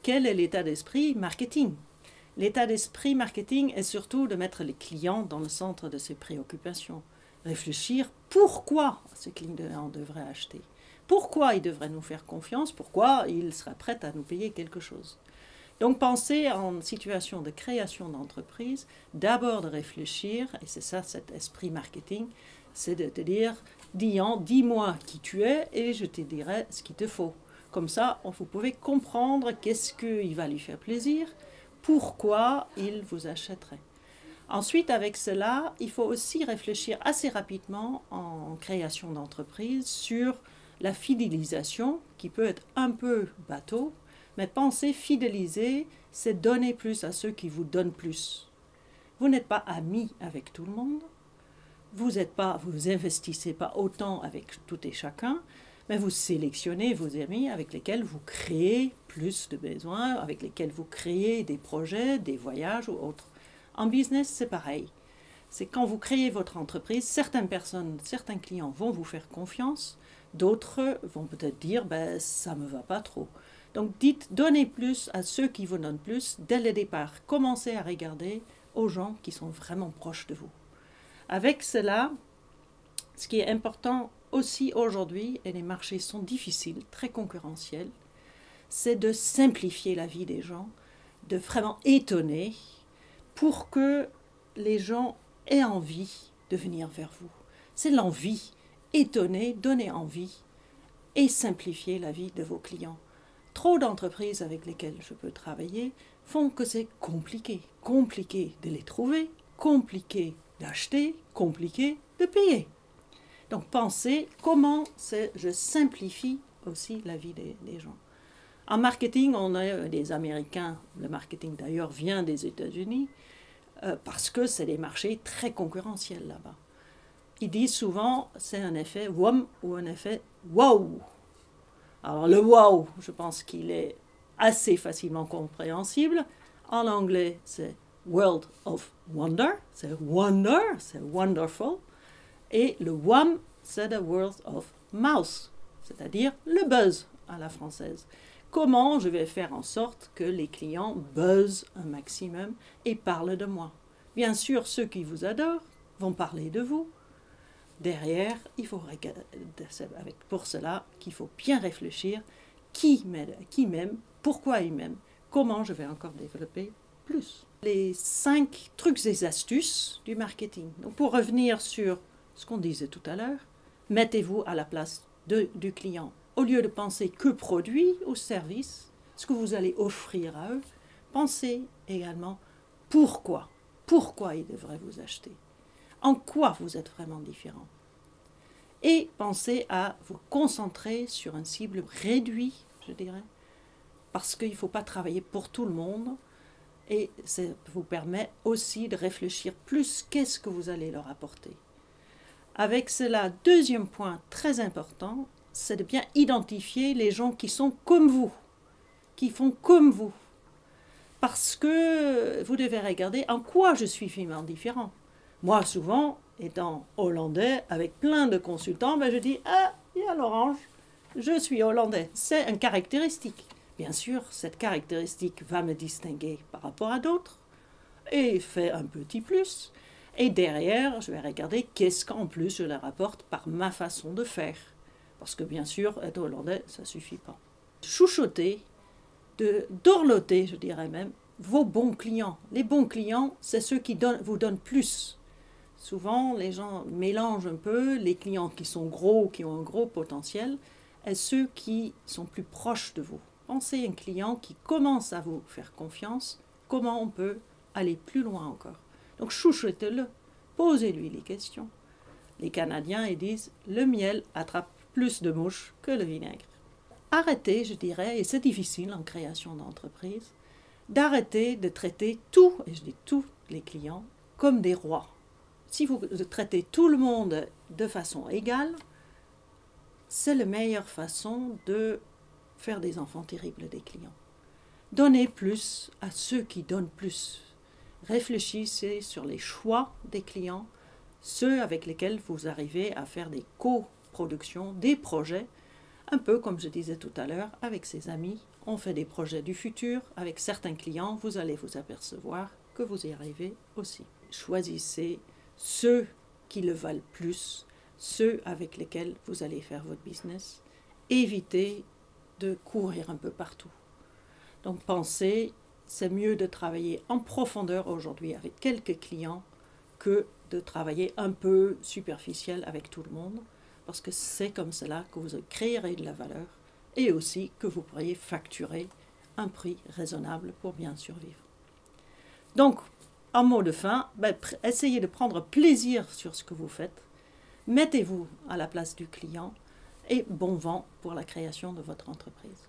quel est l'état d'esprit marketing? L'état d'esprit marketing est surtout de mettre les clients dans le centre de ses préoccupations. Réfléchir pourquoi ce client devrait acheter. Pourquoi il devrait nous faire confiance, pourquoi il sera prêt à nous payer quelque chose. Donc penser en situation de création d'entreprise, d'abord de réfléchir, et c'est ça cet esprit marketing, c'est de te dire, dis-moi qui tu es et je te dirai ce qu'il te faut. Comme ça, vous pouvez comprendre qu'est-ce qu'il va lui faire plaisir, pourquoi il vous achèterait. Ensuite, avec cela, il faut aussi réfléchir assez rapidement en création d'entreprise sur la fidélisation, qui peut être un peu bateau, mais pensez fidéliser, c'est donner plus à ceux qui vous donnent plus. Vous n'êtes pas amis avec tout le monde, vous investissez pas autant avec tout et chacun, mais vous sélectionnez vos amis avec lesquels vous créez plus de besoins, avec lesquels vous créez des projets, des voyages ou autres. En business, c'est pareil. C'est quand vous créez votre entreprise, certaines personnes, certains clients vont vous faire confiance, d'autres vont peut-être dire ça ne me va pas trop. Donc donnez plus à ceux qui vous donnent plus dès le départ. Commencez à regarder aux gens qui sont vraiment proches de vous. Avec cela, ce qui est important aussi aujourd'hui, et les marchés sont difficiles, très concurrentiels, c'est de simplifier la vie des gens, de vraiment étonner pour que les gens aient envie de venir vers vous. C'est l'envie, étonner, donner envie et simplifier la vie de vos clients. Trop d'entreprises avec lesquelles je peux travailler font que c'est compliqué. Compliqué de les trouver, compliqué d'acheter, compliqué de payer. Donc pensez comment je simplifie aussi la vie des gens. En marketing, on a des Américains, le marketing d'ailleurs vient des États-Unis, parce que c'est des marchés très concurrentiels là-bas. Ils disent souvent c'est un effet WOM ou un effet wow. Alors le wow, je pense qu'il est assez facilement compréhensible. En anglais, c'est World of Wonder, c'est wonder, c'est wonderful. Et le WOM, c'est the World of Mouse, c'est-à-dire le buzz à la française. Comment je vais faire en sorte que les clients buzzent un maximum et parlent de moi? Bien sûr, ceux qui vous adorent vont parler de vous. Derrière, il faut pour cela qu'il faut bien réfléchir qui m'aime, pourquoi il m'aime, comment je vais encore développer plus. Les 5 trucs et astuces du marketing. Donc pour revenir sur ce qu'on disait tout à l'heure, mettez-vous à la place du client. Au lieu de penser que produit ou service, ce que vous allez offrir à eux, pensez également pourquoi ils devraient vous acheter. En quoi vous êtes vraiment différent. Et pensez à vous concentrer sur une cible réduite, je dirais, parce qu'il ne faut pas travailler pour tout le monde. Et ça vous permet aussi de réfléchir plus qu'est-ce que vous allez leur apporter. Avec cela, deuxième point très important, c'est de bien identifier les gens qui sont comme vous, qui font comme vous. Parce que vous devez regarder en quoi je suis finalement différent. Moi, souvent, étant hollandais, avec plein de consultants, je dis « Ah, il y a l'orange, je suis hollandais ». C'est une caractéristique. Bien sûr, cette caractéristique va me distinguer par rapport à d'autres et fait un petit plus. Et derrière, je vais regarder qu'est-ce qu'en plus je leur apporte par ma façon de faire. Parce que bien sûr, être hollandais, ça ne suffit pas. Chouchouter, dorloter, je dirais même, vos bons clients. Les bons clients, c'est ceux qui vous donnent plus. Souvent, les gens mélangent un peu les clients qui sont gros, qui ont un gros potentiel, et ceux qui sont plus proches de vous. Pensez à un client qui commence à vous faire confiance, comment on peut aller plus loin encore. Donc chouchoutez-le, posez-lui les questions. Les Canadiens, ils disent, le miel attrape plus de mouches que le vinaigre. Arrêtez, je dirais, et c'est difficile en création d'entreprise, d'arrêter de traiter tout, et je dis tous les clients, comme des rois. Si vous traitez tout le monde de façon égale, c'est la meilleure façon de faire des enfants terribles des clients. Donnez plus à ceux qui donnent plus. Réfléchissez sur les choix des clients, ceux avec lesquels vous arrivez à faire des coproductions, des projets, Un peu comme je disais tout à l'heure, avec ses amis, on fait des projets du futur. Avec certains clients, vous allez vous apercevoir que vous y arrivez aussi. Choisissez ceux qui le valent plus, ceux avec lesquels vous allez faire votre business. Évitez de courir un peu partout. Donc pensez, c'est mieux de travailler en profondeur aujourd'hui avec quelques clients que de travailler un peu superficiel avec tout le monde, parce que c'est comme cela que vous créerez de la valeur et aussi que vous pourriez facturer un prix raisonnable pour bien survivre. Donc, en mot de fin, essayez de prendre plaisir sur ce que vous faites, mettez-vous à la place du client et bon vent pour la création de votre entreprise.